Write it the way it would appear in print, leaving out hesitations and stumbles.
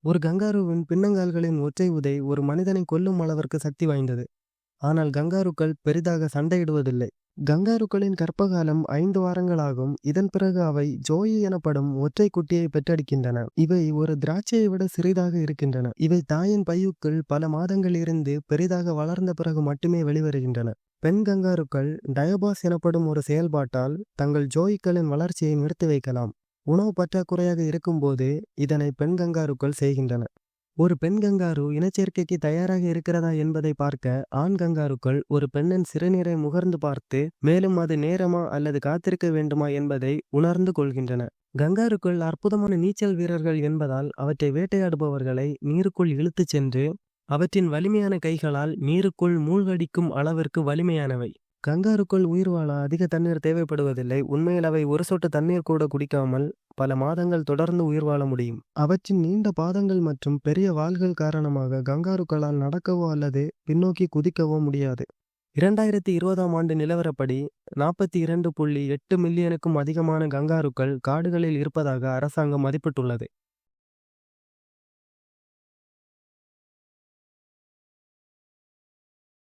ஒரு கங்காருவின் பின்னங்கால்களின் ஒற்றை உதை ஒரு மனிதனை கொல்லும் அளவிற்கு சக்தி வாய்ந்தது. ஆனால் கங்காருக்கள் பெரிதாக சண்டையிடுவதில்லை. கங்காருக்களின் கர்ப்பகாலம் 5 வாரங்கள் ஆகும். இதன் பிறகு அவை ஜோயி எனப்படும் ஒற்றை குட்டியை பெற்றெடுக்கின்றன. இவை ஒரு திராட்சையை விட சிறிதாக இருக்கின்றன. இவை தாயின் பையுக்குள் பல மாதங்கள் இருந்து பெரிதாக வளர்ந்த பிறகு மட்டுமே வெளிவருகின்றன. பெண் கங்காருக்கள் டயபாஸ் எனப்படும் ஒரு செயல்பாட்டால் தங்கள் ஜோயிக்களின் வளர்ச்சியை நிறுத்தி வைக்கலாம். உணவு பற்றாக்குறையாக இருக்கும்போது இதனை பெண் கங்காருக்கள் செய்கின்றன. ஒரு பெண் கங்காரு இனச்சேர்க்கைக்கு தயாராக இருக்கிறதா என்பதை பார்க்க ஆண் கங்காருக்கள் ஒரு பெண்ணின் சிறுநீரை முகர்ந்து பார்த்து மேலும் அது நேரமா அல்லது காத்திருக்க வேண்டுமா என்பதை உணர்ந்து கொள்கின்றன. கங்காருக்கள் அற்புதமான நீச்சல் வீரர்கள் என்பதால் அவற்றை வேட்டையாடுபவர்களை நீருக்குள் இழுத்துச் சென்று அவற்றின் வலிமையான கைகளால் நீருக்குள் மூழ்கடிக்கும் அளவிற்கு வலிமையானவை. கங்காருக்கள் உயிர் வாழ அதிக தண்ணீர் தேவைப்படுவதில்லை. உண்மையில் அவை ஒரு சொட்டு தண்ணீர் கூட குடிக்காமல் பல மாதங்கள் தொடர்ந்து உயிர் வாழ முடியும். அவற்றின் நீண்ட பாதங்கள் மற்றும் பெரிய வால்கள் காரணமாக கங்காருக்களால் நடக்கவோ அல்லது பின்னோக்கி குதிக்கவோ முடியாது. 2020ஆம் ஆண்டு நிலவரப்படி 42.8 மில்லியனுக்கும் அதிகமான கங்காருக்கள் காடுகளில் இருப்பதாக அரசாங்கம் மதிப்பிட்டுள்ளது.